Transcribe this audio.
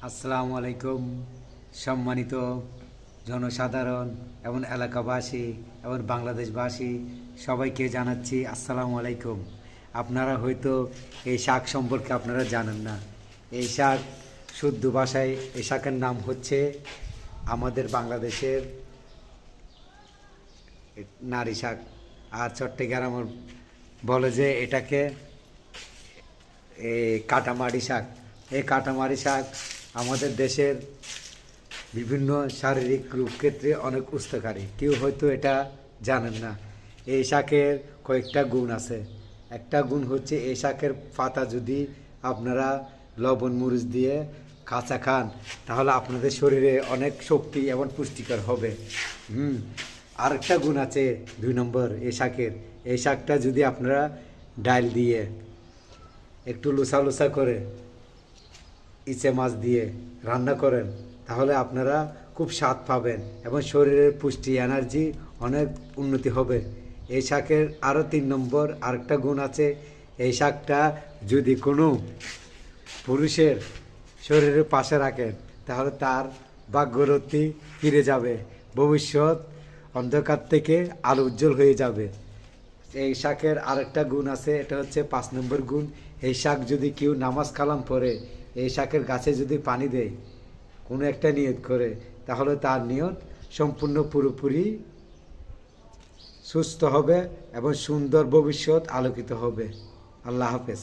আসসালামু আলাইকুম সম্মানিত জনসাধারণ এবং এলাকাবাসী এবং বাংলাদেশবাসী সবাইকে জানাচ্ছি আসসালামু আলাইকুম। আপনারা হয়তো এই শাক সম্পর্কে আপনারা জানেন না। এই শাক শুদ্ধ ভাষায় এই শাকের নাম হচ্ছে আমাদের বাংলাদেশের নারী শাক, আর চট্টগ্রামের বলে যে এটাকে কাটামারি শাক। এই কাটামারি শাক আমাদের দেশের বিভিন্ন শারীরিক রোগ ক্ষেত্রে অনেক উপকারী। কেউ হয়তো এটা জানেন না। এই শাকের কয়েকটা গুণ আছে। একটা গুণ হচ্ছে এই শাকের পাতা যদি আপনারা লবণ মরিচ দিয়ে কাঁচা খান তাহলে আপনাদের শরীরে অনেক শক্তি এবং পুষ্টিকর হবে। আরেকটা গুণ আছে 2 নম্বর এই শাকের। এই শাকটা যদি আপনারা ডাল দিয়ে একটু লুসা লুসা করে ইচে মাছ দিয়ে রান্না করেন তাহলে আপনারা খুব স্বাদ পাবেন এবং শরীরের পুষ্টি এনার্জি অনেক উন্নতি হবে। এই শাকের আরও 3 নম্বর আরেকটা গুণ আছে। এই শাকটা যদি কোনো পুরুষের শরীরের পাশে রাখেন তাহলে তার ভাগ্যরথী ফিরে যাবে, ভবিষ্যৎ অন্ধকার থেকে আলো উজ্জ্বল হয়ে যাবে। এই শাকের আরেকটা গুণ আছে, এটা হচ্ছে 5 নম্বর গুণ। এই শাক যদি কেউ নামাজ কালাম পড়ে এই শাকের গাছে যদি পানি দেয় কোনো একটা নিয়ত করে তাহলে তার নিয়ত সম্পূর্ণ পুরোপুরি সুস্থ হবে এবং সুন্দর ভবিষ্যৎ আলোকিত হবে। আল্লাহ হাফেজ।